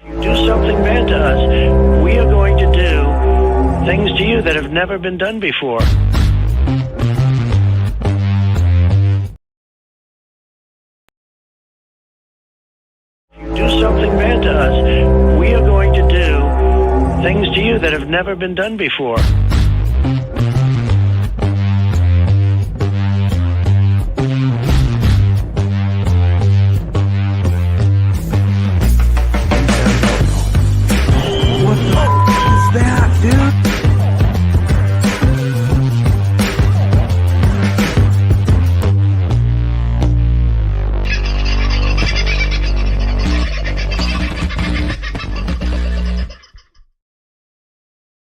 Do something bad to us, we are going to do things to you that have never been done before. Do something bad to us, we are going to do things to you that have never been done before.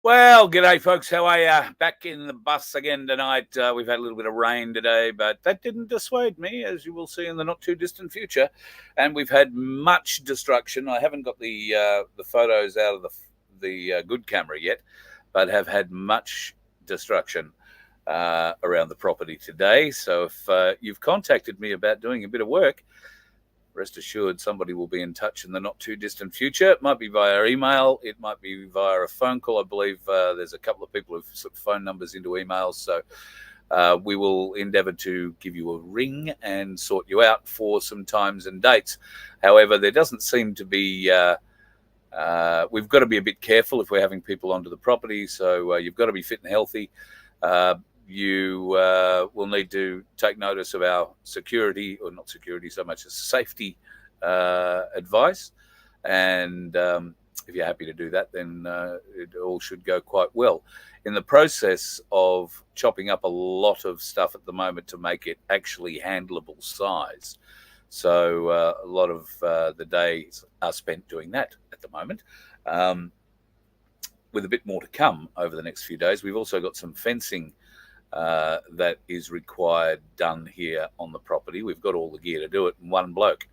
Well, g'day, folks. How are you? Back in the bus again tonight. We've had a little bit of rain today, but that didn't dissuade me, as you will see in the not-too-distant future. And we've had much destruction. I haven't got the photos out of the good camera yet, but have had much destruction around the property today. So if you've contacted me about doing a bit of work, rest assured somebody will be in touch in the not-too-distant future. It might be via email. It might be via a phone call. I believe there's a couple of people who've put phone numbers into emails. So we will endeavour to give you a ring and sort you out for some times and dates. However, there doesn't seem to be... we've got to be a bit careful if we're having people onto the property. So you've got to be fit and healthy. You will need to take notice of our security, or not security so much as safety advice. And if you're happy to do that, then it all should go quite well. In the process of chopping up a lot of stuff at the moment to make it actually handleable size. So a lot of the days are spent doing that at the moment. With a bit more to come over the next few days. We've also got some fencing that is required done here on the property. We've got all the gear to do it in one bloke.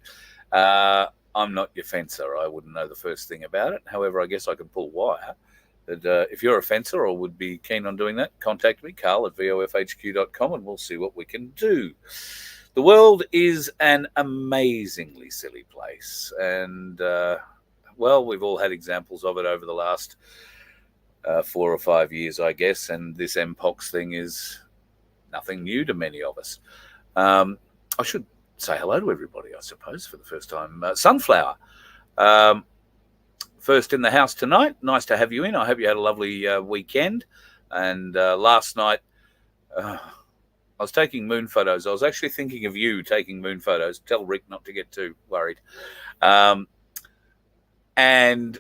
I'm not your fencer. I wouldn't know the first thing about it. However, I guess I can pull wire. But if you're a fencer or would be keen on doing that, contact me, carl@vofhq.com, and we'll see what we can do. The world is an amazingly silly place. And, well, we've all had examples of it over the last 4 or 5 years, I guess, and this Mpox thing is nothing new to many of us. I should say hello to everybody, I suppose, for the first time. Sunflower, first in the house tonight. Nice to have you in. I hope you had a lovely weekend. And last night, I was taking moon photos. I was actually thinking of you taking moon photos. Tell Rick not to get too worried. And...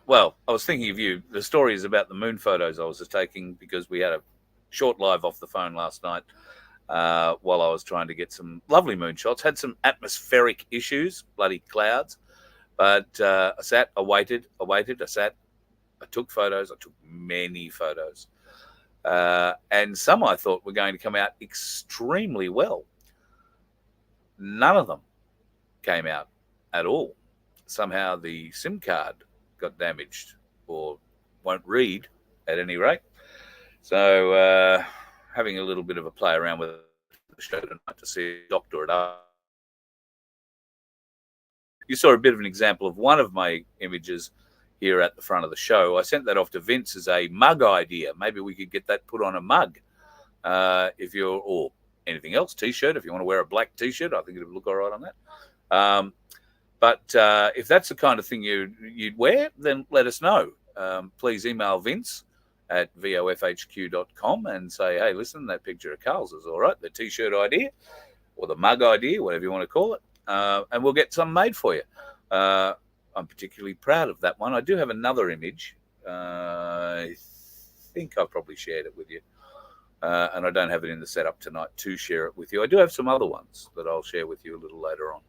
well, I was thinking of you. The story is about the moon photos I was taking because we had a short live off the phone last night while I was trying to get some lovely moon shots. Had some atmospheric issues, bloody clouds. But I sat, I waited, I sat, I took photos. I took many photos. And some I thought were going to come out extremely well. None of them came out at all. Somehow the SIM card got damaged or won't read at any rate. So having a little bit of a play around with the show tonight to see a doctor at you saw a bit of an example of one of my images here at the front of the show. I sent that off to Vince as a mug idea. Maybe we could get that put on a mug if you're, or anything else, t-shirt. If you want to wear a black t-shirt, I think it would look all right on that. But if that's the kind of thing you'd wear, then let us know. Please email Vince at vofhq.com and say, hey, listen, that picture of Carl's is all right, the T-shirt idea or the mug idea, whatever you want to call it, and we'll get some made for you. I'm particularly proud of that one. I do have another image. I think I probably shared it with you. And I don't have it in the setup tonight to share it with you. I do have some other ones that I'll share with you a little later on.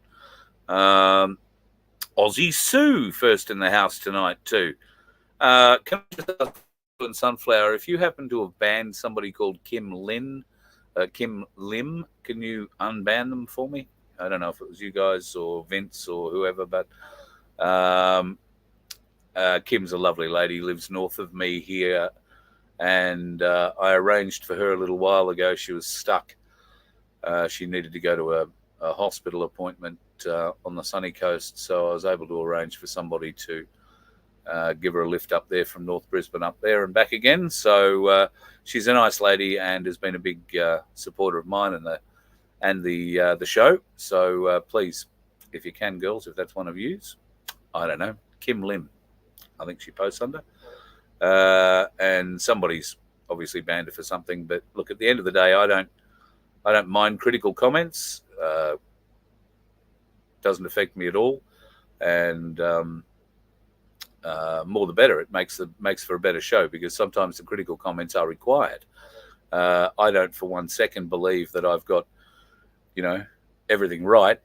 Aussie Sue first in the house tonight too. Can I just ask Sunflower, if you happen to have banned somebody called Kim Lim, can you unban them for me? I don't know if it was you guys or Vince or whoever, but Kim's a lovely lady, lives north of me here, and I arranged for her a little while ago. She was stuck. She needed to go to a hospital appointment on the sunny coast, so I was able to arrange for somebody to give her a lift up there from North Brisbane up there and back again. So she's a nice lady and has been a big supporter of mine and the show. So please, if you can, girls, if that's one of yous, I don't know, Kim Lim, I think she posts under, and somebody's obviously banned her for something. But look, at the end of the day, I don't mind critical comments. Doesn't affect me at all, and more the better. It makes for a better show, because sometimes the critical comments are required. I don't for one second believe that I've got, everything right,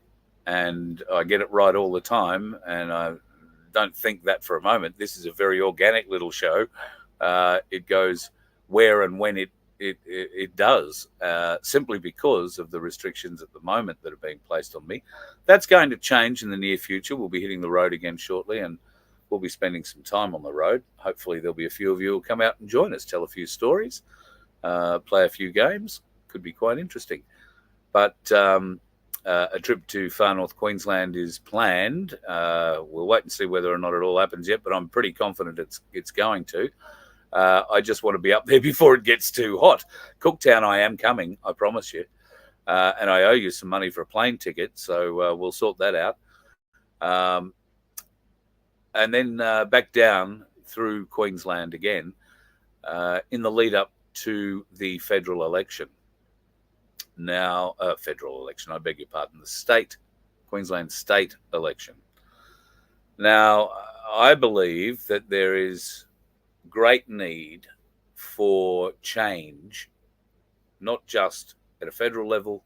and I get it right all the time, and I don't think that for a moment. This is a very organic little show. It goes where and when it does, simply because of the restrictions at the moment that are being placed on me. That's going to change in the near future. We'll be hitting the road again shortly, and we'll be spending some time on the road. Hopefully there'll be a few of you who will come out and join us, tell a few stories, play a few games. Could be quite interesting. But a trip to far north Queensland is planned. We'll wait and see whether or not it all happens yet, but I'm pretty confident it's going to. I just want to be up there before it gets too hot. Cooktown, I am coming, I promise you. And I owe you some money for a plane ticket, so we'll sort that out. And then back down through Queensland again in the lead up to the federal election. Now, federal election, I beg your pardon, the Queensland state election. Now, I believe that there is great need for change, not just at a federal level,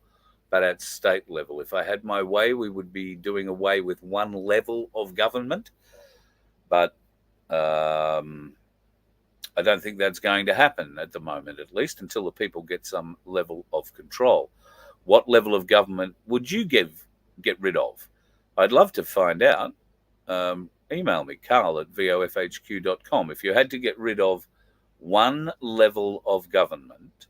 but at state level. If I had my way, we would be doing away with one level of government, but I don't think that's going to happen at the moment, at least until the people get some level of control. What level of government would you get rid of? I'd love to find out. Email me, carl@vofhq.com. If you had to get rid of one level of government,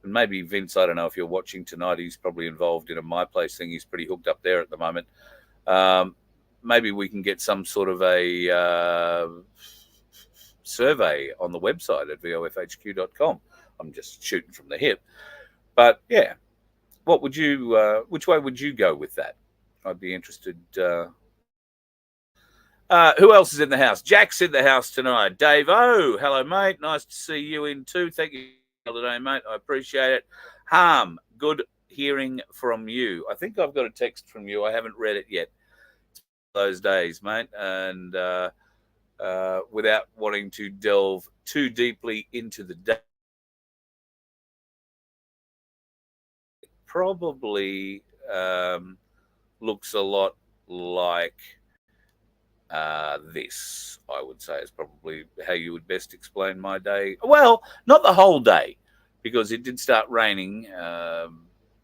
and maybe Vince, I don't know if you're watching tonight, he's probably involved in a My Place thing. He's pretty hooked up there at the moment. Maybe we can get some sort of a survey on the website at vofhq.com. I'm just shooting from the hip. But yeah, what would you, which way would you go with that? I'd be interested. Who else is in the house? Jack's in the house tonight. Dave O, hello, mate. Nice to see you in too. Thank you today, mate. I appreciate it. Harm, good hearing from you. I think I've got a text from you. I haven't read it yet. It's those days, mate. And without wanting to delve too deeply into the day, it probably looks a lot like this, I would say, is probably how you would best explain my day. Well, not the whole day, because it did start raining, I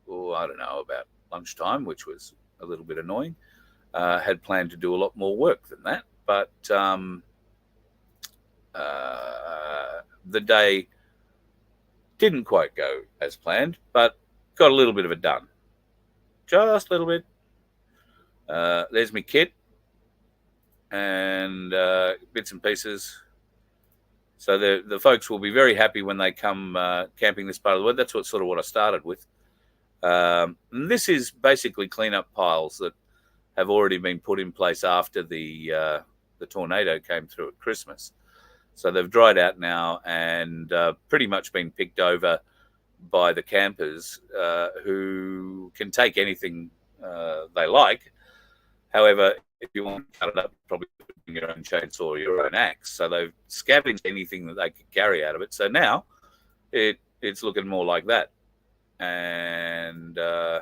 don't know, about lunchtime, which was a little bit annoying. Had planned to do a lot more work than that, but the day didn't quite go as planned, but got a little bit of it done. Just a little bit. There's my kit and bits and pieces. So the folks will be very happy when they come camping this part of the world. That's what I started with. And this is basically cleanup piles that have already been put in place after the tornado came through at Christmas. So they've dried out now and pretty much been picked over by the campers who can take anything they like. However, if you want to cut it up, probably bring your own chainsaw or your own axe. So they've scavenged anything that they could carry out of it. So now it's looking more like that. And yeah,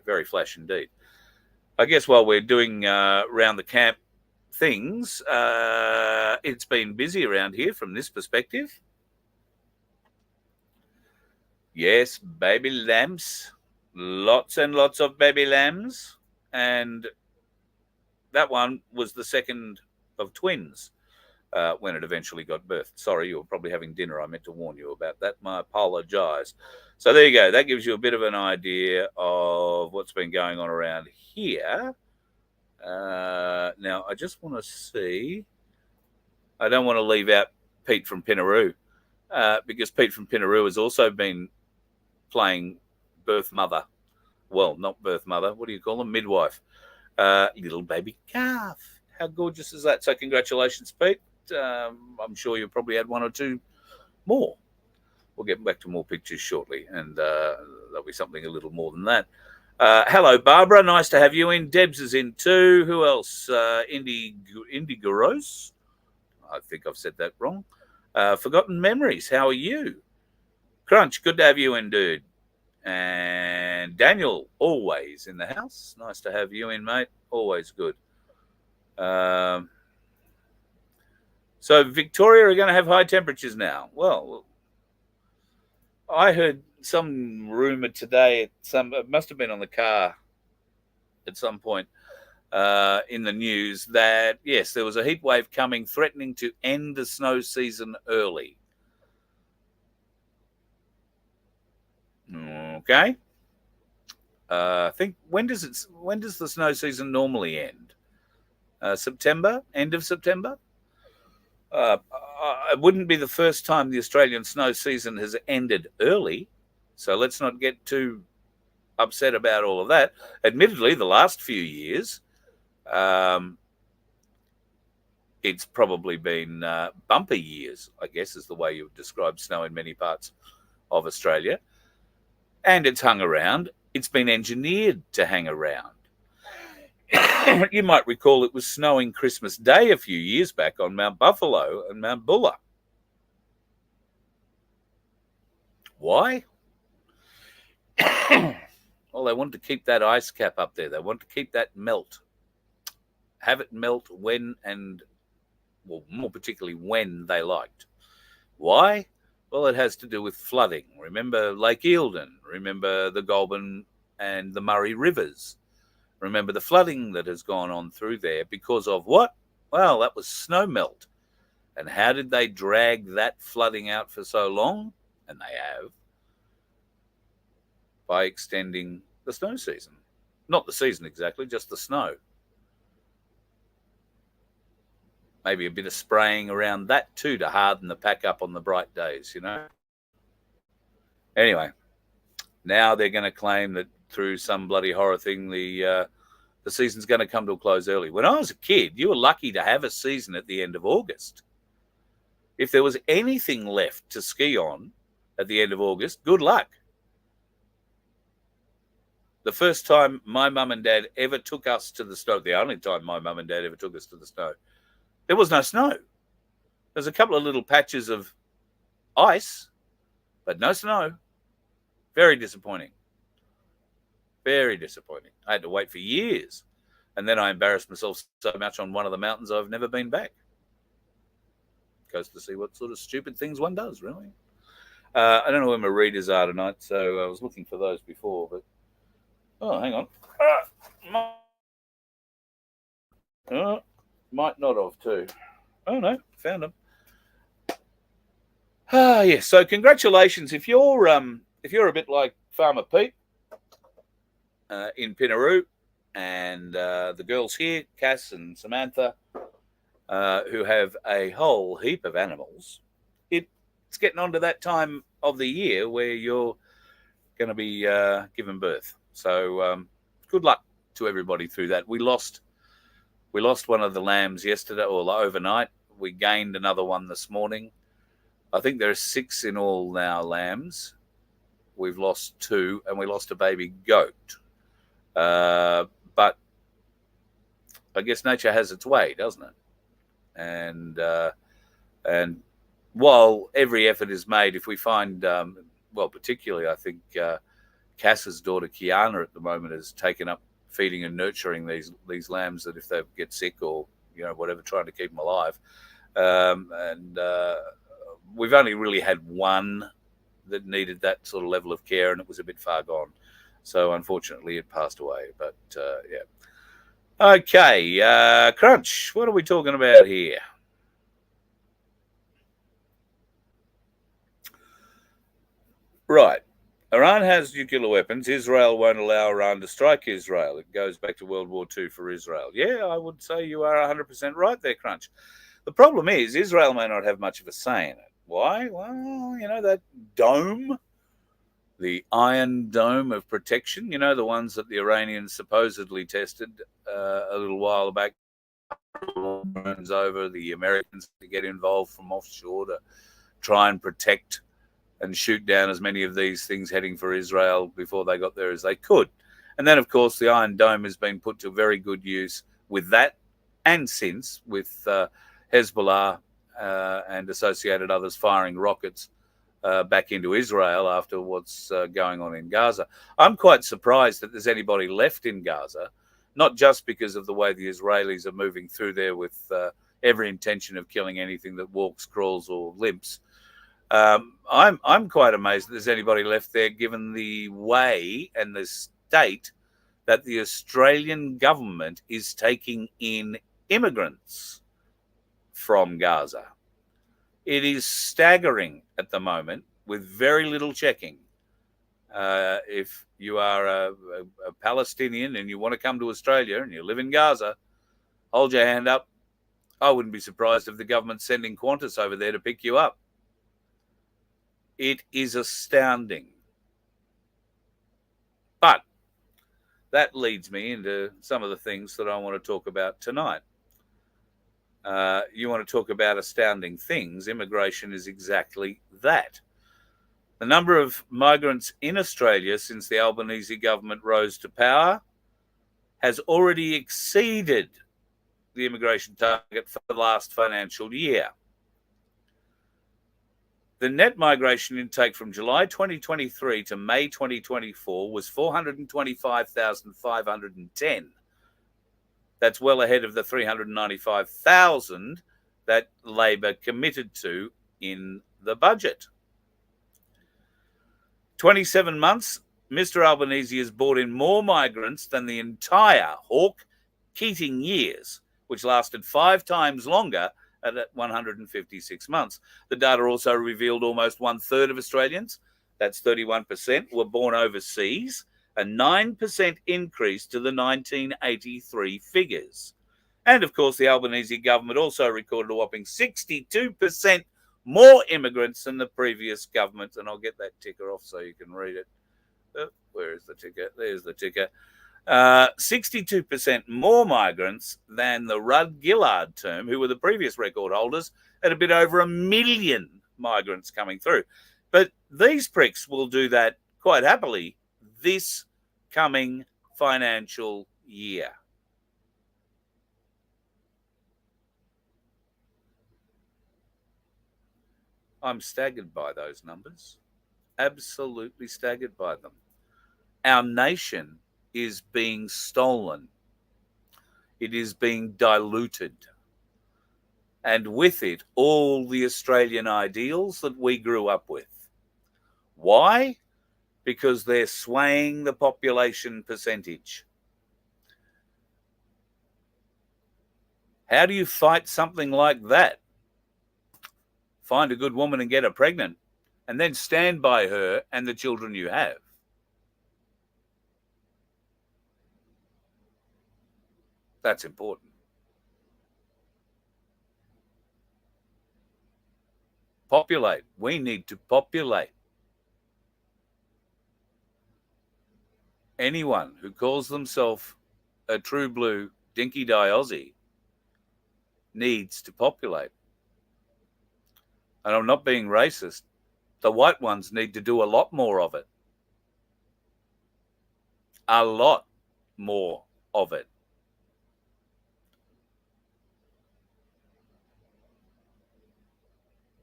very flash indeed. I guess while we're doing round the camp things, it's been busy around here from this perspective. Yes, baby lambs, lots and lots of baby lambs, and that one was the second of twins when it eventually got birthed. Sorry, you were probably having dinner. I meant to warn you about that. I apologize. So there you go. That gives you a bit of an idea of what's been going on around here. Now, I just want to see. I don't want to leave out Pete from Pinaroo, because Pete from Pinaroo has also been playing birth mother. Well, not birth mother. What do you call them? Midwife. Little baby calf. How gorgeous is that? So congratulations, Pete. I'm sure you've probably had one or two more. We'll get back to more pictures shortly, and there'll be something a little more than that. Hello, Barbara. Nice to have you in. Debs is in too. Who else? Indigoros. I think I've said that wrong. Forgotten Memories. How are you? Crunch, good to have you in, dude. And Daniel, always in the house. Nice to have you in, mate. Always good. So Victoria are going to have high temperatures now. Well, I heard some rumor today. It must have been on the car at some point in the news that yes, there was a heat wave coming, threatening to end the snow season early. Okay. I think when does the snow season normally end? September, end of September. It wouldn't be the first time the Australian snow season has ended early, so let's not get too upset about all of that. Admittedly, the last few years, it's probably been bumper years, I guess, is the way you would describe snow in many parts of Australia. And it's hung around. It's been engineered to hang around. You might recall it was snowing Christmas Day a few years back on Mount Buffalo and Mount Buller. Why? Well, they wanted to keep that ice cap up there. They wanted to keep that melt. Have it melt when and, well, more particularly when they liked. Why? Well, it has to do with flooding. Remember Lake Eildon. Remember the Goulburn and the Murray Rivers. Remember the flooding that has gone on through there because of what? Well, that was snow melt. And how did they drag that flooding out for so long? And they have. By extending the snow season. Not the season exactly, just the snow. Maybe a bit of spraying around that too to harden the pack up on the bright days, you know. Anyway, now they're going to claim that through some bloody horror thing, the season's going to come to a close early. When I was a kid, you were lucky to have a season at the end of August. If there was anything left to ski on at the end of August, good luck. The first time my mum and dad ever took us to the snow, the only time my mum and dad ever took us to the snow, there was no snow. There's a couple of little patches of ice, but no snow. Very disappointing. Very disappointing. I had to wait for years. And then I embarrassed myself so much on one of the mountains I've never been back. Goes to see what sort of stupid things one does, really. I don't know where my readers are tonight, so I was looking for those before, but... Oh, hang on. Might not have too. Oh, no, found them. Yes, so congratulations. If you're a bit like Farmer Pete in Pinaroo, and the girls here, Cass and Samantha, who have a whole heap of animals, it's getting on to that time of the year where you're going to be giving birth. So good luck to everybody through that. We lost one of the lambs yesterday or overnight. We gained another one this morning. I think there are 6 in all now lambs. We've lost 2, and we lost a baby goat. But I guess nature has its way, doesn't it? And while every effort is made, if we find, well, particularly I think Cass's daughter Kiana at the moment has taken up feeding and nurturing these lambs that if they get sick or whatever, trying to keep them alive. And we've only really had one that needed that sort of level of care, and it was a bit far gone. So unfortunately, it passed away. But yeah. Okay, Crunch. What are we talking about here? Right. Iran has nuclear weapons. Israel won't allow Iran to strike Israel. It goes back to World War II for Israel. Yeah, I would say you are 100% right there, Crunch. The problem is Israel may not have much of a say in it. Why? Well, that dome, the Iron Dome of protection, the ones that the Iranians supposedly tested a little while back, over the Americans to get involved from offshore to try and protect and shoot down as many of these things heading for Israel before they got there as they could. And then, of course, the Iron Dome has been put to very good use with that and since with Hezbollah and associated others firing rockets back into Israel after what's going on in Gaza. I'm quite surprised that there's anybody left in Gaza, not just because of the way the Israelis are moving through there with every intention of killing anything that walks, crawls, or limps. I'm quite amazed that there's anybody left there, given the way and the state that the Australian government is taking in immigrants from Gaza. It is staggering at the moment with very little checking. If you are a Palestinian and you want to come to Australia and you live in Gaza, hold your hand up. I wouldn't be surprised if the government's sending Qantas over there to pick you up. It is astounding. But that leads me into some of the things that I want to talk about tonight. You want to talk about astounding things. Immigration is exactly that. The number of migrants in Australia since the Albanese government rose to power has already exceeded the immigration target for the last financial year. The net migration intake from July 2023 to May 2024 was 425,510. That's well ahead of the 395,000 that Labor committed to in the budget. 27 months, Mr. Albanese has brought in more migrants than the entire Hawke-Keating years, which lasted 5 times longer at 156 months. The data also revealed almost 1/3 of Australians, that's 31%, were born overseas, a 9% increase to the 1983 figures. And of course, the Albanese government also recorded a whopping 62% more immigrants than the previous government. And I'll get that ticker off so you can read it. Where is the ticker? There's the ticker. 62% more migrants than the Rudd-Gillard term, who were the previous record holders, at a bit over 1 million migrants coming through. But these pricks will do that quite happily this coming financial year. I'm staggered by those numbers, absolutely staggered by them. Our nation is being stolen. It is being diluted. And with it, all the Australian ideals that we grew up with. Why? Because they're swaying the population percentage. How do you fight something like that? Find a good woman and get her pregnant, and then stand by her and the children you have. That's important. Populate. We need to populate. Anyone who calls themselves a true blue dinky die Aussie needs to populate. And I'm not being racist. The white ones need to do a lot more of it. A lot more of it.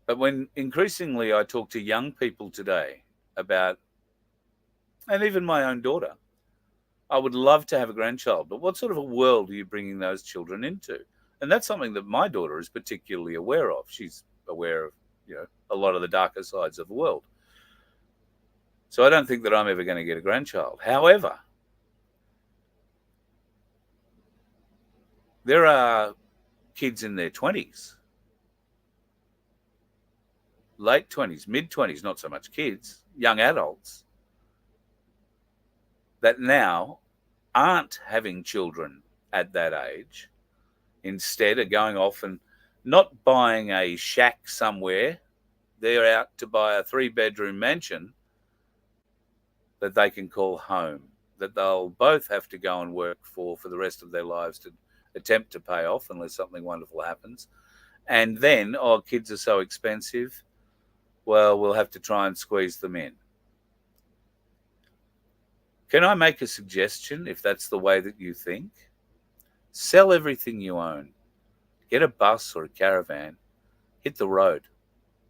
But when increasingly I talk to young people today about, and even my own daughter, I would love to have a grandchild, but what sort of a world are you bringing those children into? And that's something that my daughter is particularly aware of. She's aware of, a lot of the darker sides of the world. So I don't think that I'm ever going to get a grandchild. However, there are kids in their 20s, late 20s, mid-20s, not so much kids, young adults, that now aren't having children at that age, instead are going off and not buying a shack somewhere. They're out to buy a 3-bedroom mansion that they can call home, that they'll both have to go and work for the rest of their lives to attempt to pay off unless something wonderful happens. And then, kids are so expensive, well, we'll have to try and squeeze them in. Can I make a suggestion, if that's the way that you think? Sell everything you own. Get a bus or a caravan, hit the road,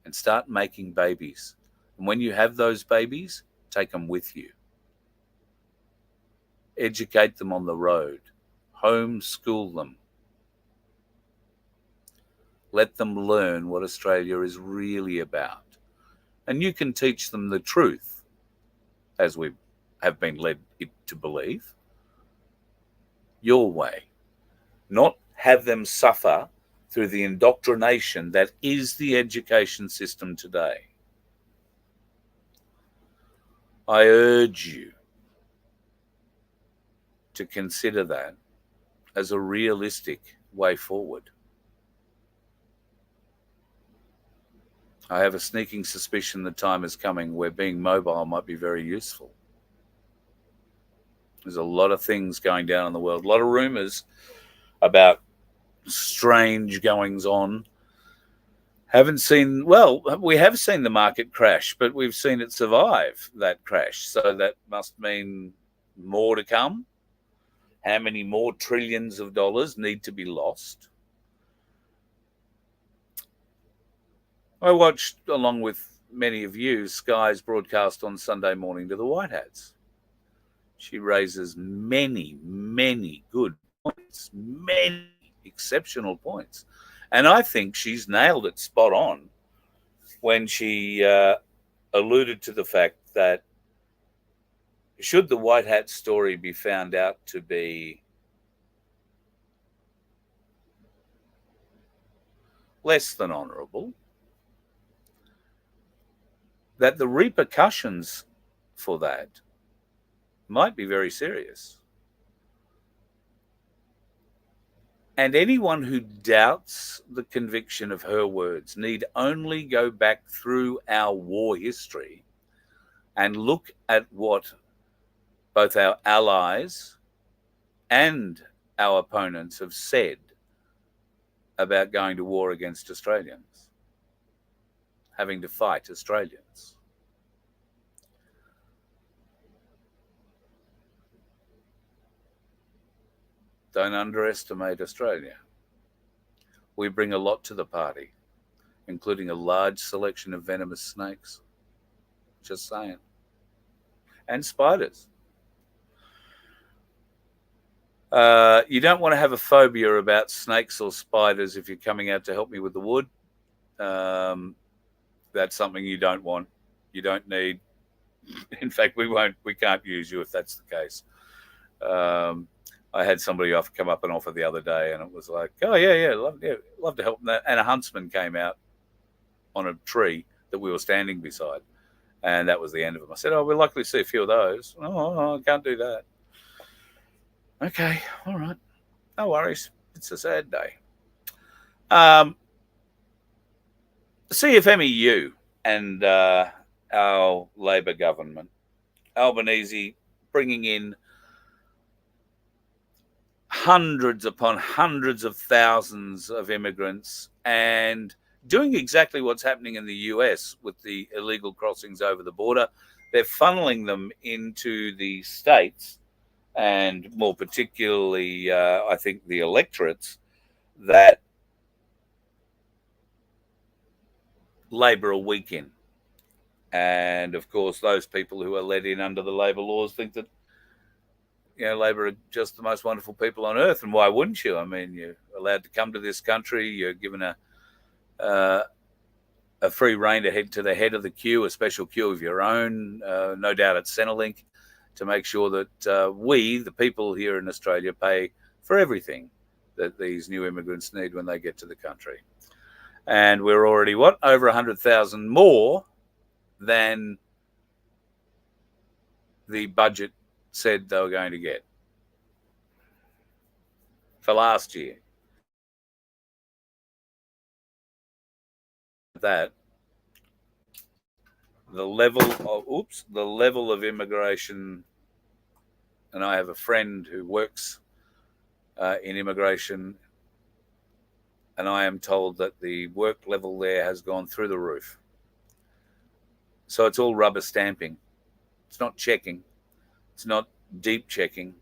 and start making babies. And when you have those babies, take them with you. Educate them on the road. Homeschool them. Let them learn what Australia is really about. And you can teach them the truth, as we have been led to believe, your way. Not have them suffer through the indoctrination that is the education system today. I urge you to consider that as a realistic way forward. I have a sneaking suspicion the time is coming where being mobile might be very useful. There's a lot of things going down in the world, a lot of rumours about strange goings on. We have seen the market crash, but we've seen it survive that crash. So that must mean more to come. How many more trillions of dollars need to be lost? I watched, along with many of you, Sky's broadcast on Sunday morning to the White Hats. She raises many, many good points, many exceptional points. And I think she's nailed it spot on when she alluded to the fact that should the White Hat story be found out to be less than honourable, that the repercussions for that might be very serious. And anyone who doubts the conviction of her words need only go back through our war history and look at what both our allies and our opponents have said about going to war against Australians, having to fight Australians. Don't underestimate Australia. We bring a lot to the party, including a large selection of venomous snakes. Just saying. And spiders. You don't want to have a phobia about snakes or spiders if you're coming out to help me with the wood. That's something you don't want. You don't need. In fact, we can't use you if that's the case. I had somebody come up and offer the other day, and it was like, oh, yeah, love to help them. And a huntsman came out on a tree that we were standing beside, and that was the end of them. I said, we're likely to see a few of those. Oh, I can't do that. Okay, all right. No worries. It's a sad day. CFMEU and our Labor government, Albanese bringing in hundreds upon hundreds of thousands of immigrants and doing exactly what's happening in the US with the illegal crossings over the border. They're funneling them into the states, and more particularly, I think, the electorates that Labor are weak in. And, of course, those people who are let in under the Labor laws think that Labor are just the most wonderful people on earth, and why wouldn't you? I mean, you're allowed to come to this country. You're given a free rein to head to the head of the queue, a special queue of your own. No doubt it's Centrelink, to make sure that we, the people here in Australia, pay for everything that these new immigrants need when they get to the country. And we're already, over 100,000 more than the budget said they were going to get for last year. That the level of immigration, and I have a friend who works in immigration, and I am told that the work level there has gone through the roof. So it's all rubber stamping. It's not checking. It's not deep checking.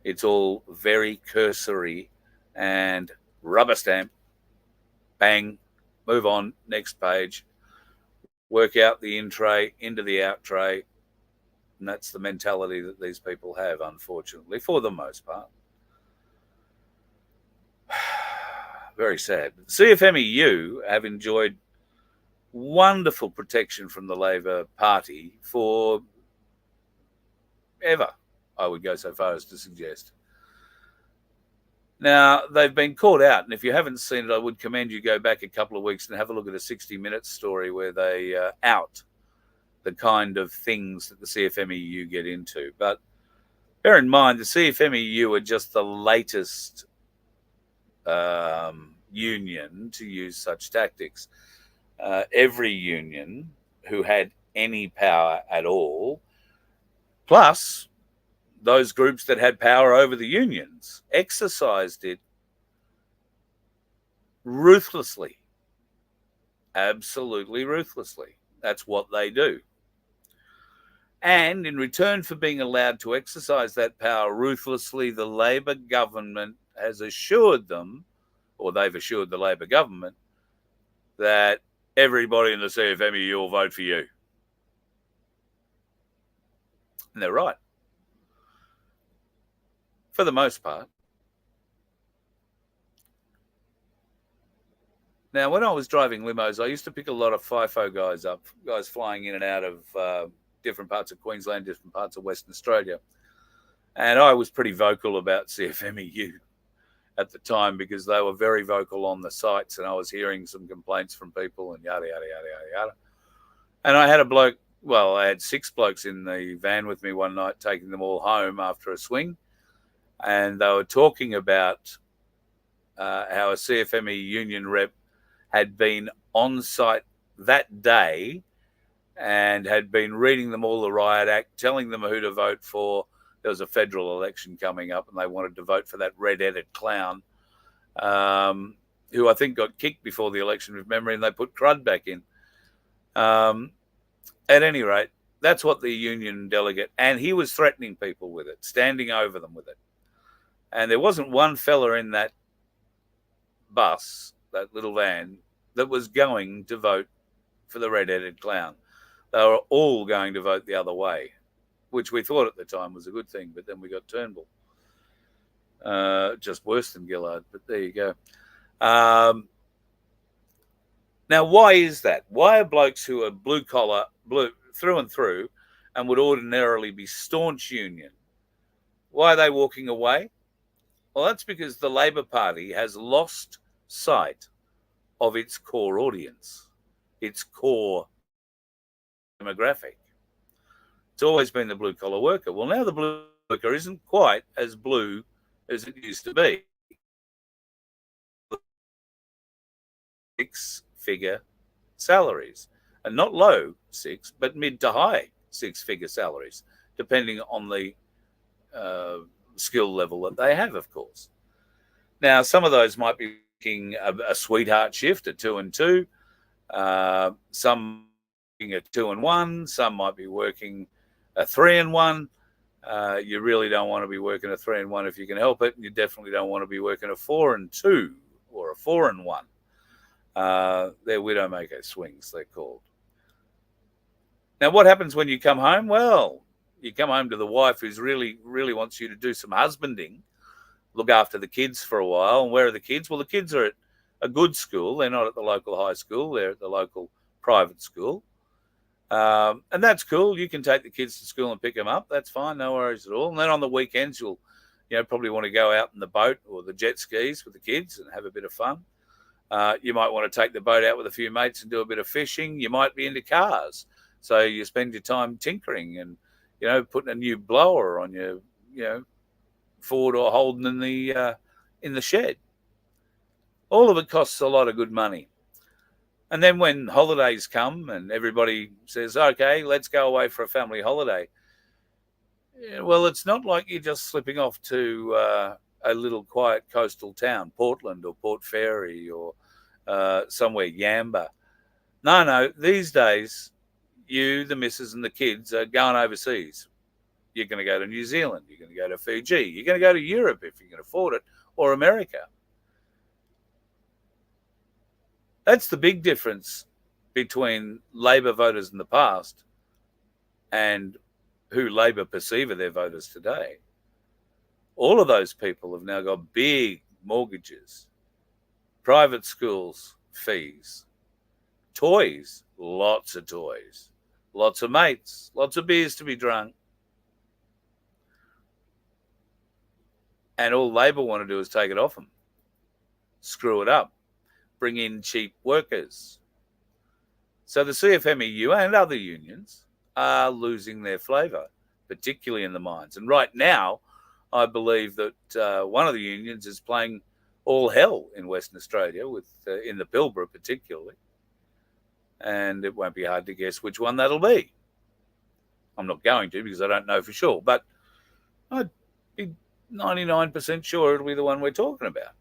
It's all very cursory and rubber stamp, bang, move on, next page, work out the in tray into the out tray. And that's the mentality that these people have, unfortunately, for the most part. Very sad. CFMEU have enjoyed wonderful protection from the Labor Party for ever, I would go so far as to suggest. Now, they've been caught out, and if you haven't seen it, I would commend you go back a couple of weeks and have a look at a 60 Minutes story where they out the kind of things that the CFMEU get into. But bear in mind, the CFMEU are just the latest union to use such tactics. Every union who had any power at all, plus those groups that had power over the unions, exercised it ruthlessly, absolutely ruthlessly. That's what they do. And in return for being allowed to exercise that power ruthlessly, the Labor government has assured them, or they've assured the Labor government, that everybody in the CFMEU will vote for you. And they're right. For the most part. Now, when I was driving limos, I used to pick a lot of FIFO guys up, guys flying in and out of different parts of Queensland, different parts of Western Australia. And I was pretty vocal about CFMEU at the time because they were very vocal on the sites, and I was hearing some complaints from people and yada, yada, yada, yada, yada. And I had a bloke, well, I had 6 blokes in the van with me one night, taking them all home after a swing. And they were talking about how a CFME union rep had been on site that day and had been reading them all the Riot Act, telling them who to vote for. There was a federal election coming up and they wanted to vote for that red-headed clown who I think got kicked before the election with memory, and they put Crud back in. At any rate, that's what the union delegate, and he was threatening people with it, standing over them with it. And there wasn't one fella in that bus, that little van, that was going to vote for the red-headed clown. They were all going to vote the other way, which we thought at the time was a good thing, but then we got Turnbull. Just worse than Gillard, but there you go. Now, why is that? Why are blokes who are blue-collar, blue through and through, and would ordinarily be staunch union, why are they walking away? Well, that's because the Labor Party has lost sight of its core audience, its core demographic. It's always been the blue-collar worker. Well, now the blue worker isn't quite as blue as it used to be. 6-figure salaries, and not low 6, but mid to high 6-figure salaries, depending on the skill level that they have, of course. Now, some of those might be working a sweetheart shift, a 2 and 2. Some working a 2 and 1. Some might be working a 3 and 1. You really don't want to be working a 3 and 1 if you can help it. And you definitely don't want to be working a 4 and 2 or a 4 and 1. They're widowmaker swings, they're called. Now, what happens when you come home? Well, you come home to the wife who's really wants you to do some husbanding, look after the kids for a while. And where are the kids? Well, the kids are at a good school. They're not at the local high school. They're at the local private school. And that's cool. You can take the kids to school and pick them up. That's fine. No worries at all. And then on the weekends, you'll probably want to go out in the boat or the jet skis with the kids and have a bit of fun. You might want to take the boat out with a few mates and do a bit of fishing. You might be into cars. So you spend your time tinkering and putting a new blower on your, Ford or Holden in the shed. All of it costs a lot of good money. And then when holidays come and everybody says, okay, let's go away for a family holiday. Well, it's not like you're just slipping off to a little quiet coastal town, Portland or Port Fairy or somewhere, Yamba. No, these days, you, the missus and the kids are going overseas. You're going to go to New Zealand. You're going to go to Fiji. You're going to go to Europe if you can afford it, or America. That's the big difference between Labor voters in the past and who Labor perceive their voters today. All of those people have now got big mortgages, private schools, fees, toys, lots of toys, lots of mates, lots of beers to be drunk. And all Labor want to do is take it off them, screw it up, bring in cheap workers. So the CFMEU and other unions are losing their flavour, particularly in the mines. And right now, I believe that one of the unions is playing all hell in Western Australia, in the Pilbara particularly. And it won't be hard to guess which one that'll be. I'm not going to because I don't know for sure, but I'd be 99% sure it'll be the one we're talking about.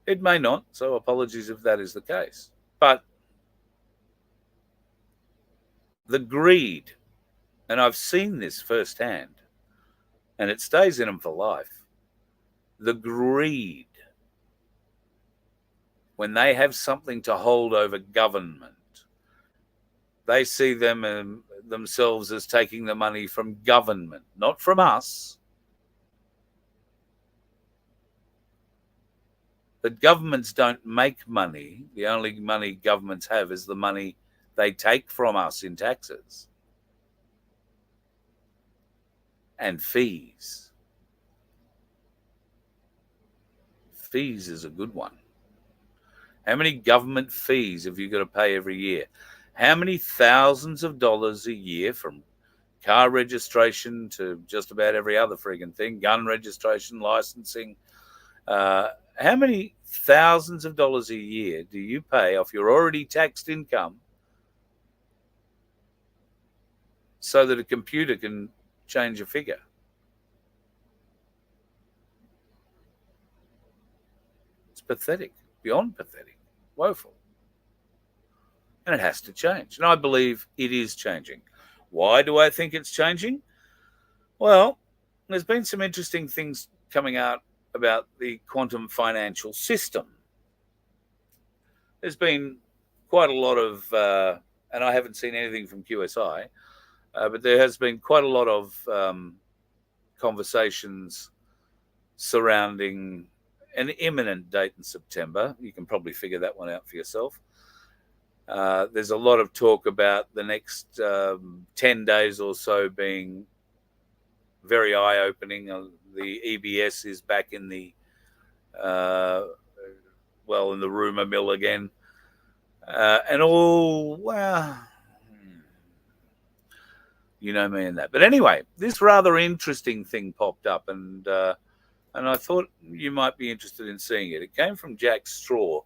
It may not, so apologies if that is the case. But the greed, and I've seen this firsthand, and it stays in them for life, the greed when they have something to hold over government, they see themselves as taking the money from government, not from us. But governments don't make money. The only money governments have is the money they take from us in taxes and fees. Fees is a good one. How many government fees have you got to pay every year? How many thousands of dollars a year, from car registration to just about every other friggin' thing, gun registration, licensing, how many thousands of dollars a year do you pay off your already taxed income so that a computer can change a figure? It's pathetic, beyond pathetic, woeful. And it has to change. And I believe it is changing. Why do I think it's changing? Well, there's been some interesting things coming out about the quantum financial system. There's been quite a lot of, and I haven't seen anything from QSI, but there has been quite a lot of conversations surrounding an imminent date in September. You can probably figure that one out for yourself. There's a lot of talk about the next 10 days or so being very eye-opening. The EBS is back in the in the rumour mill again, and all, well, you know me and that. But anyway, this rather interesting thing popped up, and I thought you might be interested in seeing it. It came from Jack Straw,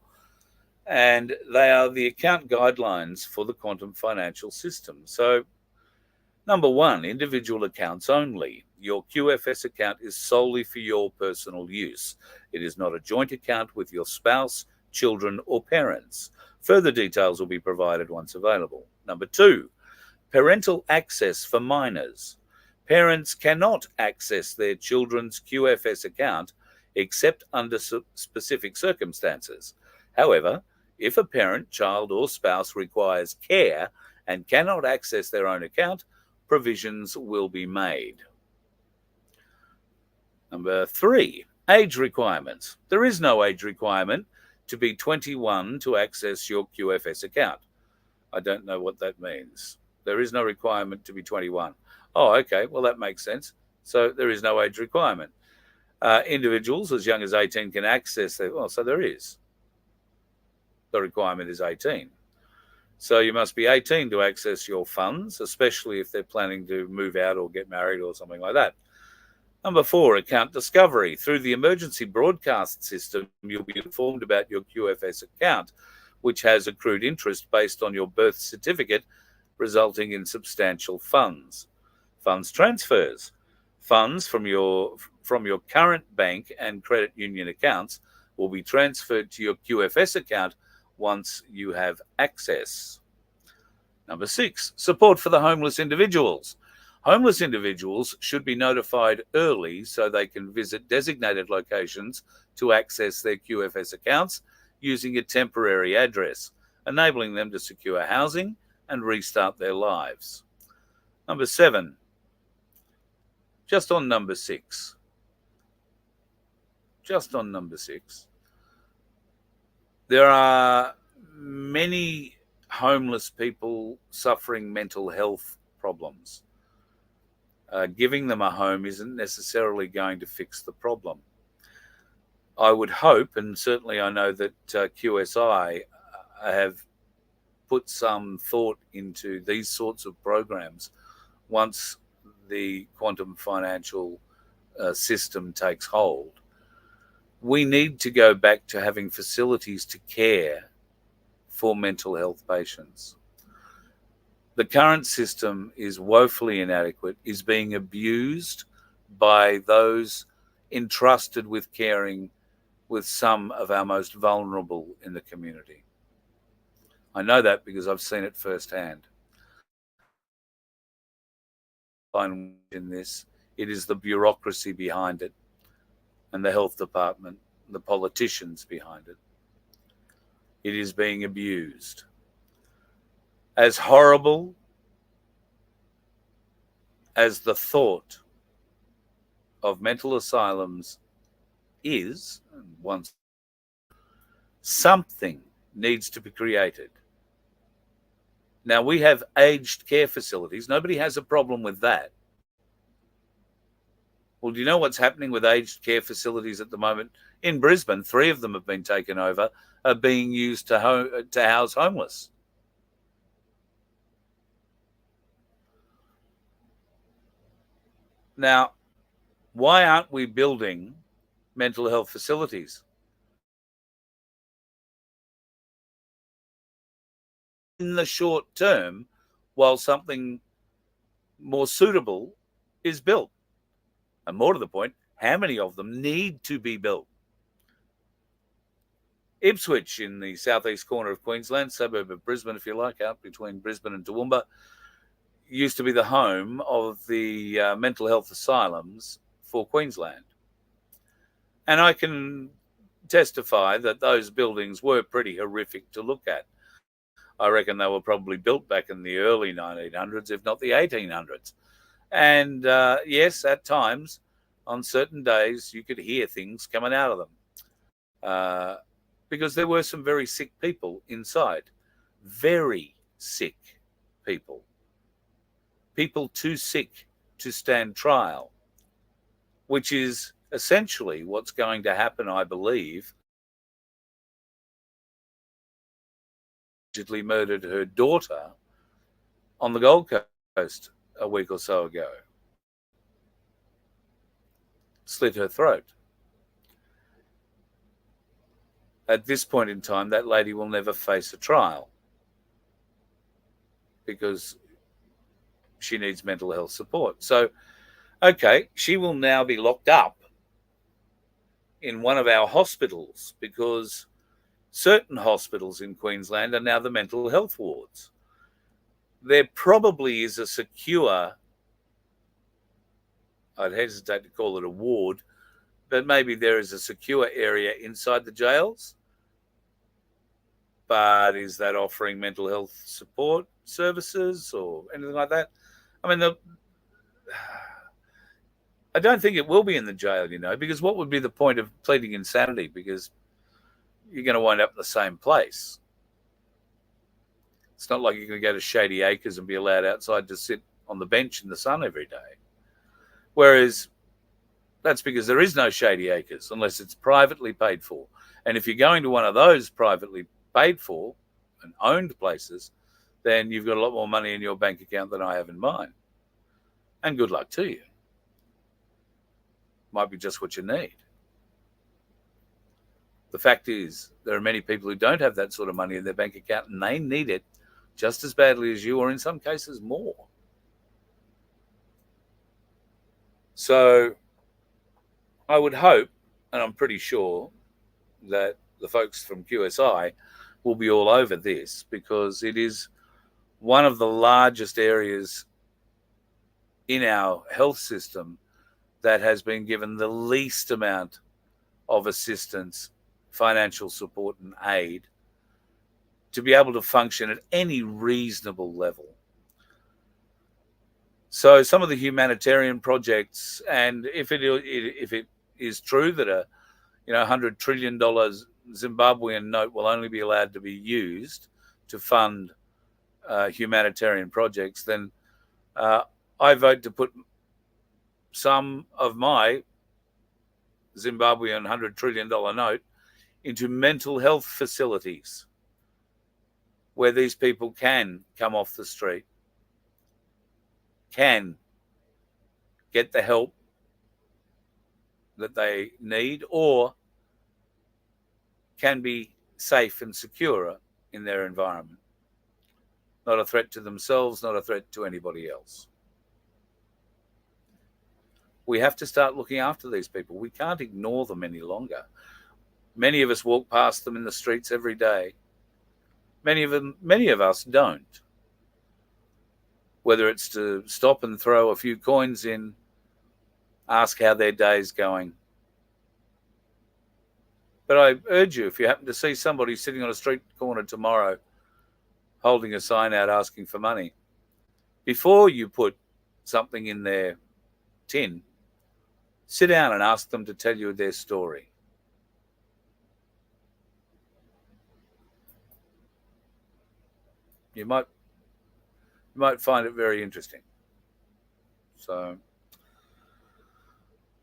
and they are the account guidelines for the quantum financial system. So, number one, individual accounts only. Your QFS account is solely for your personal use. It is not a joint account with your spouse, children, or parents. Further details will be provided once available. Number two, parental access for minors. Parents cannot access their children's QFS account except under specific circumstances. However, if a parent, child, or spouse requires care and cannot access their own account, provisions will be made. Number three, age requirements. There is no age requirement to be 21 to access your QFS account. I don't know what that means. There is no requirement to be 21. Oh, okay, well, that makes sense. So there is no age requirement. Individuals as young as 18 can access their, well, so there is. The requirement is 18. So you must be 18 to access your funds, especially if they're planning to move out or get married or something like that. Number 4, account discovery. Through the emergency broadcast system, you'll be informed about your QFS account, which has accrued interest based on your birth certificate, resulting in substantial funds. Funds transfers. Funds from your current bank and credit union accounts will be transferred to your QFS account once you have access. Number 6, support for the homeless individuals. Homeless individuals should be notified early so they can visit designated locations to access their QFS accounts using a temporary address, enabling them to secure housing and restart their lives. Number 7, just on number 6, there are many homeless people suffering mental health problems. Giving them a home isn't necessarily going to fix the problem. I would hope, and certainly I know that QSI have put some thought into these sorts of programs once the quantum financial system takes hold. We need to go back to having facilities to care for mental health patients. The current system is woefully inadequate, is being abused by those entrusted with caring with some of our most vulnerable in the community. I know that because I've seen it firsthand. In this, it is the bureaucracy behind it, and the health department, the politicians behind it. It is being abused. As horrible as the thought of mental asylums is, once something needs to be created. Now, we have aged care facilities. Nobody has a problem with that. Well, do you know what's happening with aged care facilities at the moment? In Brisbane, 3 of them have been taken over, are being used to house homeless. Now, why aren't we building mental health facilities? In the short term, while something more suitable is built. And more to the point, how many of them need to be built? Ipswich, in the southeast corner of Queensland, suburb of Brisbane, if you like, out between Brisbane and Toowoomba, used to be the home of the mental health asylums for Queensland. And I can testify that those buildings were pretty horrific to look at. I reckon they were probably built back in the early 1900s, if not the 1800s. And yes, at times, on certain days, you could hear things coming out of them. Because there were some very sick people inside. Very sick people. People too sick to stand trial, which is essentially what's going to happen, I believe. Allegedly murdered her daughter on the Gold Coast a week or so ago. Slit her throat. At this point in time, that lady will never face a trial because she needs mental health support. So, okay, she will now be locked up in one of our hospitals because certain hospitals in Queensland are now the mental health wards. There probably is a secure, I'd hesitate to call it a ward, but maybe there is a secure area inside the jails. But is that offering mental health support services or anything like that? I mean, I don't think it will be in the jail, because what would be the point of pleading insanity? Because you're going to wind up in the same place. It's not like you're going to go to Shady Acres and be allowed outside to sit on the bench in the sun every day. Whereas that's because there is no Shady Acres unless it's privately paid for. And if you're going to one of those privately paid for and owned places, then you've got a lot more money in your bank account than I have in mine. And good luck to you. Might be just what you need. The fact is, there are many people who don't have that sort of money in their bank account, and they need it just as badly as you, or in some cases more. So I would hope, and I'm pretty sure, that the folks from QSI will be all over this, because it is one of the largest areas in our health system that has been given the least amount of assistance, financial support and aid to be able to function at any reasonable level. So some of the humanitarian projects, and if it is true that a $100 trillion Zimbabwean note will only be allowed to be used to fund humanitarian projects, then I vote to put some of my Zimbabwean $100 trillion note into mental health facilities where these people can come off the street, can get the help that they need, or can be safe and secure in their environment. Not a threat to themselves, not a threat to anybody else. We have to start looking after these people. We can't ignore them any longer. Many of us walk past them in the streets every day. Many of us don't. Whether it's to stop and throw a few coins in, ask how their day's going. But I urge you, if you happen to see somebody sitting on a street corner tomorrow holding a sign out asking for money, before you put something in their tin, sit down and ask them to tell you their story. You might find it very interesting. So,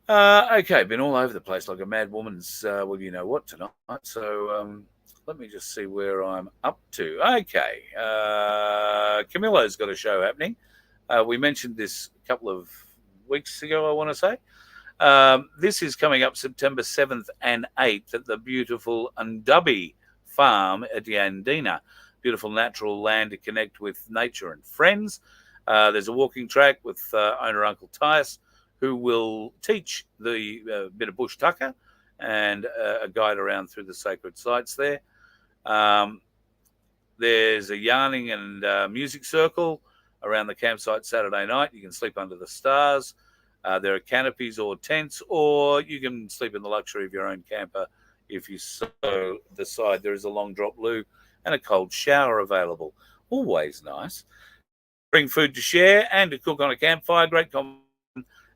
okay, been all over the place like a mad woman's, well, you know what, tonight. So let me just see where I'm up to. Okay, Camilo's got a show happening. We mentioned this a couple of weeks ago, I want to say. This is coming up September 7th and 8th at the beautiful Ndubby Farm at Yandina. Beautiful natural land to connect with nature and friends. There's a walking track with owner Uncle Tyus, who will teach the bit of bush tucker and a guide around through the sacred sites there. There's a yarning and music circle around the campsite Saturday night. You can sleep under the stars. There are canopies or tents, or you can sleep in the luxury of your own camper if you so decide. There is a long drop loo and a cold shower available. Always nice. Bring food to share and to cook on a campfire. Great combination.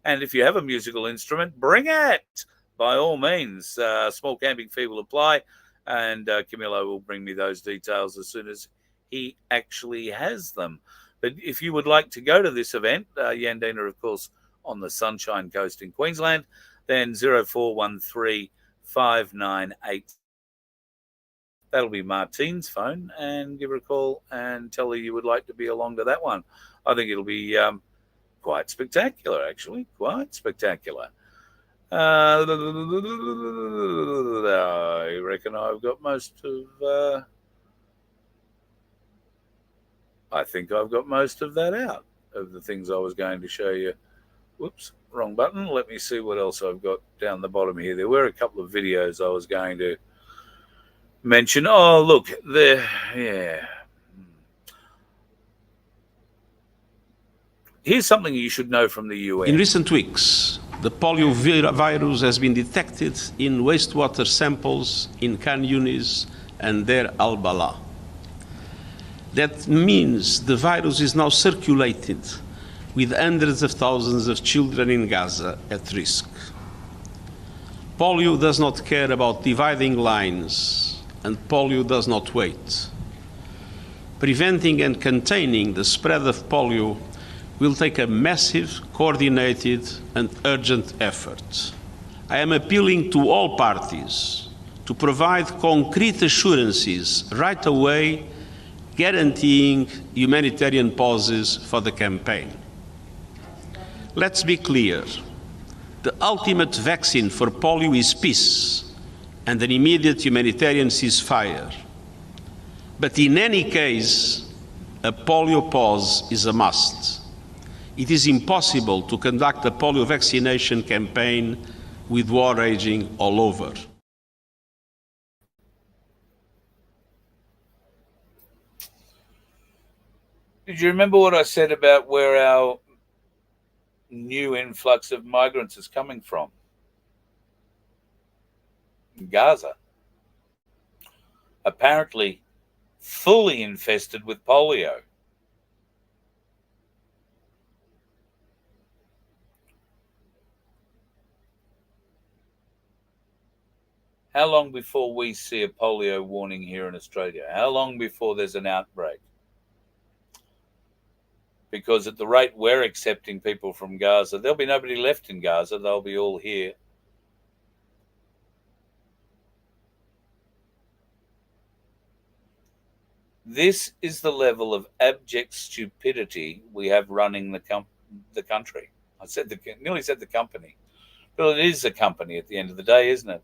And if you have a musical instrument, bring it. By all means, small camping fee will apply. And Camilo will bring me those details as soon as he actually has them. But if you would like to go to this event, Yandina, of course, on the Sunshine Coast in Queensland, then 0413 598. That'll be Martine's phone, and give her a call and tell her you would like to be along to that one. I think it'll be quite spectacular, actually. Quite spectacular. I reckon I've got most of... I think I've got most of that out, of the things I was going to show you. Whoops, wrong button. Let me see what else I've got down the bottom here. There were a couple of videos I was going to mention. Oh, look, there, yeah. Here's something you should know from the UN. In recent weeks, the polio virus has been detected in wastewater samples in Khan Yunis and Deir al-Balah. That means the virus is now circulated with hundreds of thousands of children in Gaza at risk. Polio does not care about dividing lines, and polio does not wait. Preventing and containing the spread of polio will take a massive, coordinated, and urgent effort. I am appealing to all parties to provide concrete assurances right away, guaranteeing humanitarian pauses for the campaign. Let's be clear. The ultimate vaccine for polio is peace and an immediate humanitarian ceasefire. But in any case, a polio pause is a must. It is impossible to conduct a polio vaccination campaign with war raging all over. Did you remember what I said about where our new influx of migrants is coming from? Gaza. Apparently fully infested with polio. How long before we see a polio warning here in Australia? How long before there's an outbreak? Because at the rate we're accepting people from Gaza, there'll be nobody left in Gaza. They'll be all here. This is the level of abject stupidity we have running the country. I said nearly said the company. Well, it is a company at the end of the day, isn't it?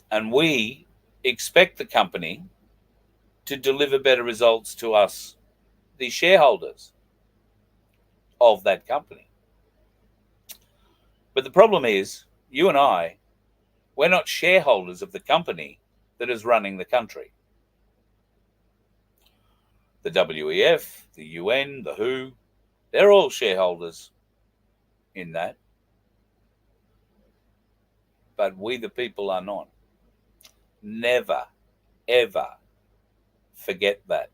And we expect the company to deliver better results to us, the shareholders of that company. But the problem is, you and I, we're not shareholders of the company that is running the country. The WEF, the UN, the WHO, they're all shareholders in that. But we, the people, are not. Never, ever forget that.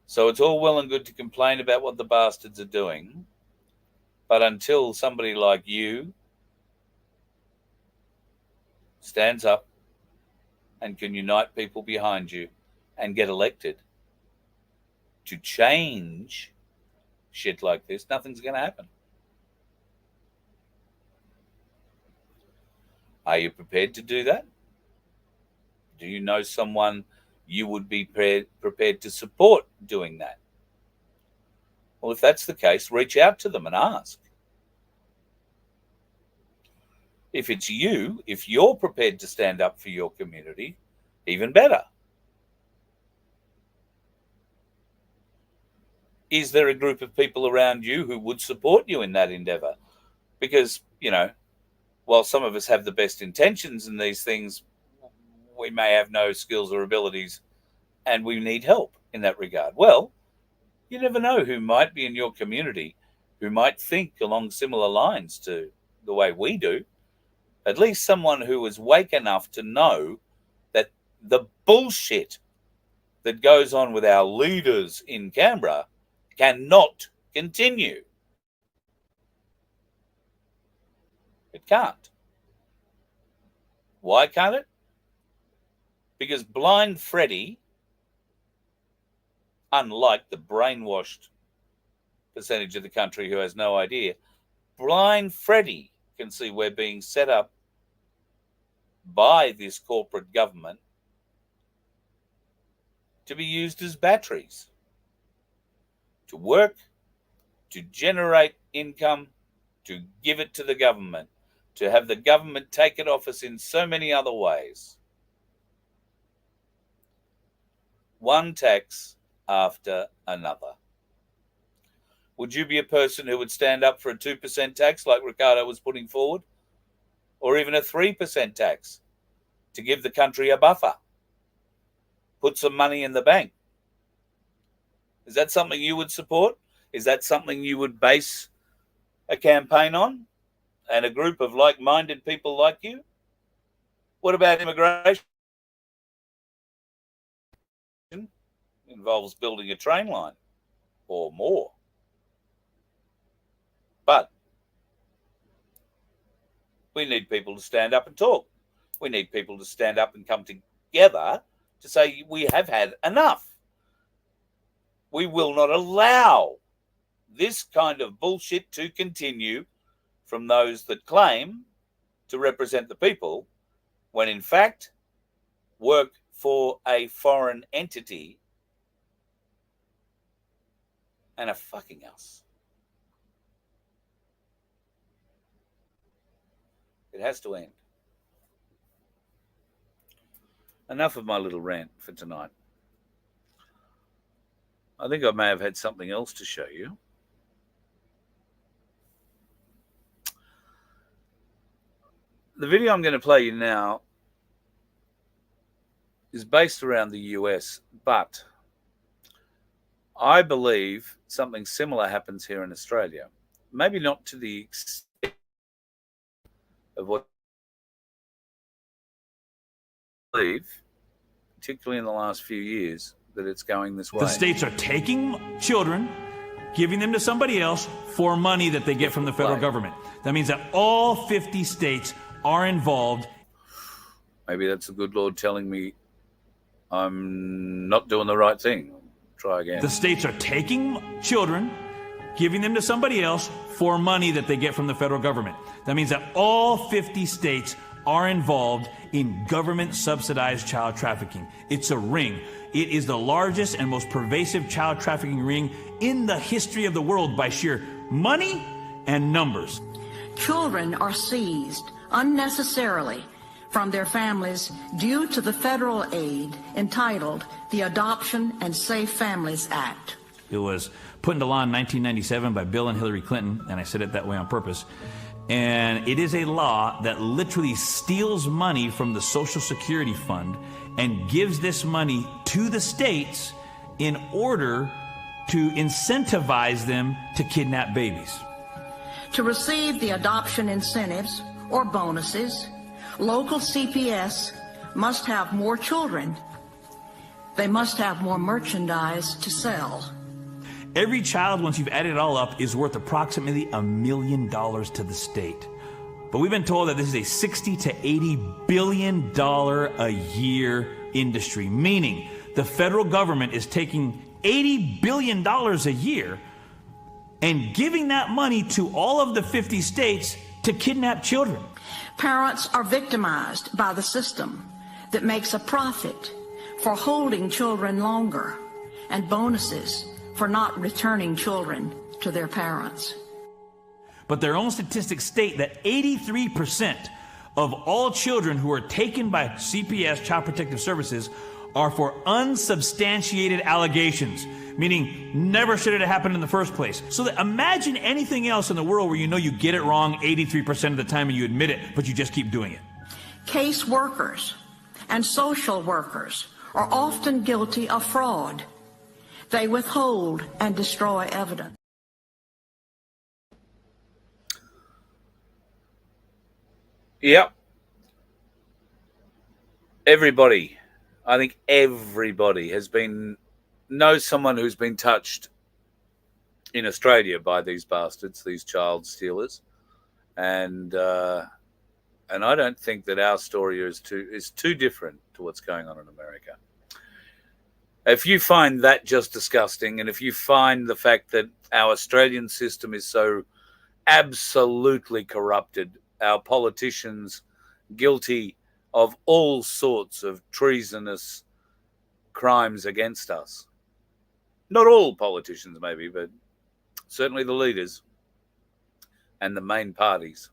So it's all well and good to complain about what the bastards are doing, but until somebody like you stands up and can unite people behind you and get elected to change shit like this, nothing's going to happen. Are you prepared to do that? Do you know someone you would be prepared to support doing that? Well, if that's the case, reach out to them and ask. If it's you, if you're prepared to stand up for your community, even better. Is there a group of people around you who would support you in that endeavor? Because, while some of us have the best intentions in these things, we may have no skills or abilities and we need help in that regard. Well, you never know who might be in your community, who might think along similar lines to the way we do. At least someone who is awake enough to know that the bullshit that goes on with our leaders in Canberra cannot continue. It can't. Why can't it? Because blind Freddie, unlike the brainwashed percentage of the country who has no idea, blind Freddie can see we're being set up by this corporate government to be used as batteries, to work, to generate income, to give it to the government, to have the government take it off us in so many other ways. One tax after another. Would you be a person who would stand up for a 2% tax like Ricardo was putting forward? Or even a 3% tax to give the country a buffer? Put some money in the bank. Is that something you would support? Is that something you would base a campaign on? And a group of like-minded people like you? What about immigration? Involves building a train line or more. But we need people to stand up and talk. We need people to stand up and come together to say we have had enough. We will not allow this kind of bullshit to continue from those that claim to represent the people when in fact work for a foreign entity and are fucking us. It has to end. Enough of my little rant for tonight. I think I may have had something else to show you. The video I'm going to play you now is based around the US, but I believe something similar happens here in Australia. Maybe not to the extent of what I believe, particularly in the last few years, that it's going this way. The states are taking children, giving them to somebody else for money that they get from the federal government. That means that all 50 states are involved. Maybe that's the good Lord telling me I'm not doing the right thing. Try again. The states are taking children, giving them to somebody else for money that they get from the federal government. That means that all 50 states are involved in government-subsidized child trafficking. It's a ring. It is the largest and most pervasive child trafficking ring in the history of the world by sheer money and numbers. Children are seized unnecessarily from their families due to the federal aid entitled the Adoption and Safe Families Act. It was put into law in 1997 by Bill and Hillary Clinton, and I said it that way on purpose. And it is a law that literally steals money from the Social Security Fund and gives this money to the states in order to incentivize them to kidnap babies. To receive the adoption incentives or bonuses, local CPS must have more children. They must have more merchandise to sell. Every child, once you've added it all up, is worth approximately $1 million to the state. But we've been told that this is a $60 to $80 billion a year industry, meaning the federal government is taking $80 billion a year and giving that money to all of the 50 states to kidnap children. Parents are victimized by the system that makes a profit for holding children longer and bonuses for not returning children to their parents. But their own statistics state that 83% of all children who are taken by CPS, Child Protective Services, are for unsubstantiated allegations, meaning never should it have happened in the first place. So that imagine anything else in the world where you know you get it wrong 83% of the time and you admit it, but you just keep doing it. Case workers and social workers are often guilty of fraud. They withhold and destroy evidence. Yep. Everybody, I think everybody knows someone who's been touched in Australia by these bastards, these child stealers. And I don't think that our story is too different to what's going on in America. If you find that just disgusting, and if you find the fact that our Australian system is so absolutely corrupted, our politicians guilty of all sorts of treasonous crimes against us, not all politicians maybe, but certainly the leaders and the main parties,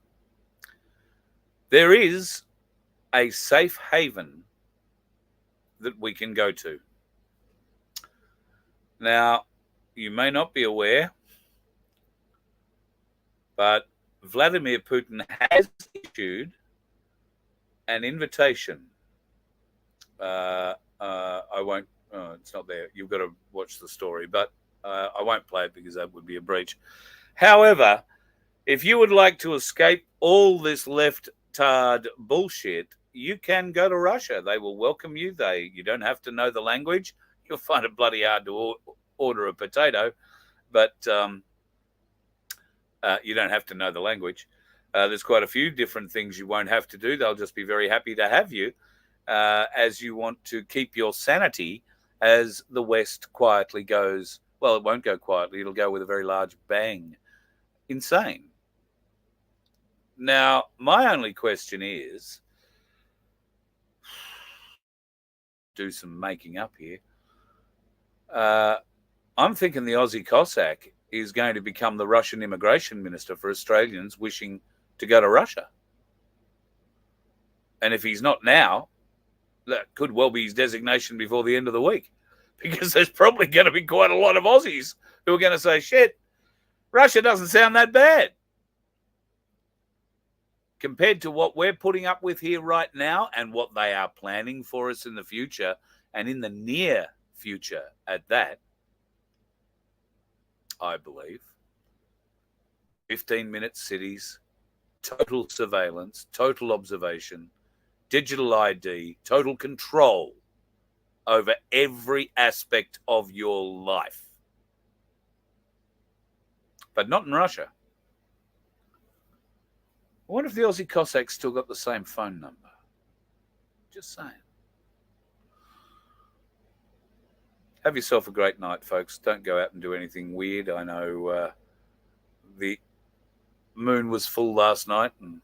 there is a safe haven that we can go to. Now, you may not be aware, but Vladimir Putin has issued an invitation. I won't, it's not there. You've got to watch the story, but I won't play it because that would be a breach. However, if you would like to escape all this left-tard bullshit, you can go to Russia. They will welcome you. You don't have to know the language. You'll find it bloody hard to order a potato, but you don't have to know the language. There's quite a few different things you won't have to do. They'll just be very happy to have you as you want to keep your sanity as the West quietly goes. Well, it won't go quietly. It'll go with a very large bang. Insane. Now, my only question is, do some making up here. I'm thinking the Aussie Cossack is going to become the Russian immigration minister for Australians wishing to go to Russia. And if he's not now, that could well be his designation before the end of the week, because there's probably going to be quite a lot of Aussies who are going to say, shit, Russia doesn't sound that bad compared to what we're putting up with here right now and what they are planning for us in the future, and in the near future at that. I believe 15-minute cities, total surveillance, total observation, digital ID, total control over every aspect of your life. But not in Russia. I wonder if the Aussie Cossacks still got the same phone number. Just saying. Have yourself a great night, folks. Don't go out and do anything weird. I know the moon was full last night and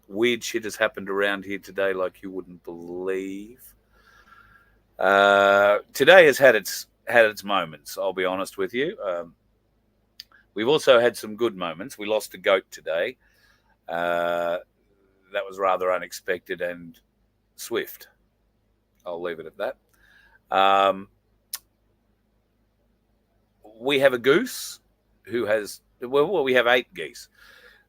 weird shit has happened around here today like you wouldn't believe. Today has had its moments, I'll be honest with you. We've also had some good moments. We lost a goat today. That was rather unexpected and swift. I'll leave it at that. We have a goose who has, well, we have 8 geese,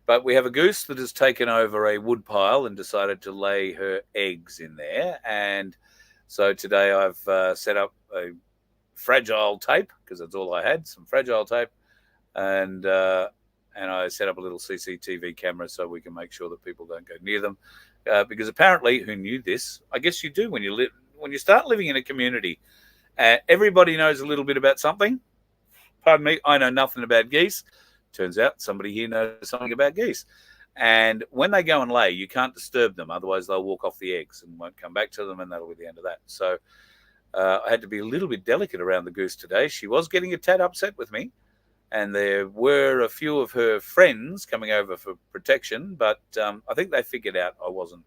but we have a goose that has taken over a woodpile and decided to lay her eggs in there. And so today I've set up a fragile tape, because that's all I had, some fragile tape, and I set up a little CCTV camera so we can make sure that people don't go near them. Because apparently, who knew this? I guess you do when you start living in a community. Everybody knows a little bit about something. Pardon me, I know nothing about geese. Turns out somebody here knows something about geese. And when they go and lay, you can't disturb them. Otherwise, they'll walk off the eggs and won't come back to them, and that'll be the end of that. So I had to be a little bit delicate around the goose today. She was getting a tad upset with me, and there were a few of her friends coming over for protection, but I think they figured out I wasn't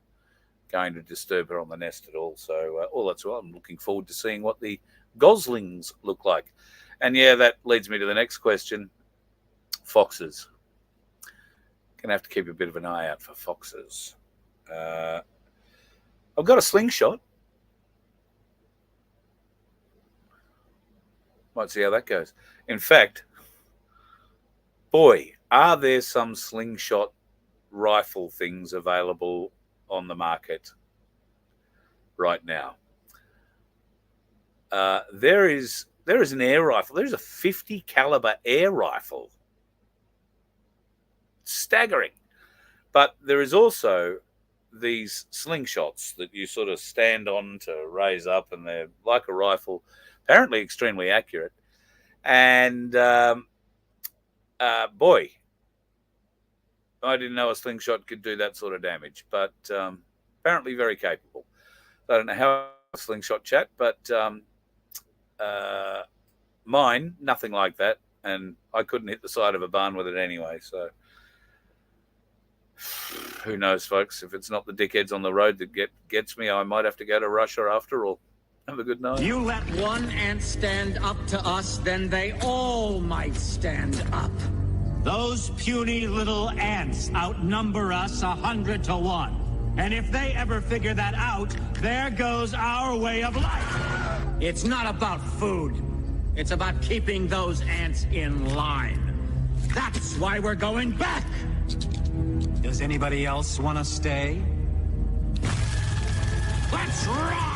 going to disturb her on the nest at all. So all that's well. I'm looking forward to seeing what the goslings look like. And yeah, that leads me to the next question. Foxes. Gonna have to keep a bit of an eye out for foxes. I've got a slingshot. Might see how that goes. In fact, boy, are there some slingshot rifle things available on the market right now. There is an air rifle. There's a 50 caliber air rifle. Staggering. But there is also these slingshots that you sort of stand on to raise up, and they're like a rifle, apparently extremely accurate. And boy, I didn't know a slingshot could do that sort of damage, but apparently very capable. I don't know how a slingshot chat, but mine, nothing like that, and I couldn't hit the side of a barn with it anyway, so who knows, folks. If it's not the dickheads on the road that gets me, I might have to go to Russia after all. Have a good night. You let one ant stand up to us, then they all might stand up. Those puny little ants outnumber us 100 to 1. And if they ever figure that out, there goes our way of life. It's not about food. It's about keeping those ants in line. That's why we're going back. Does anybody else want to stay? Let's rock!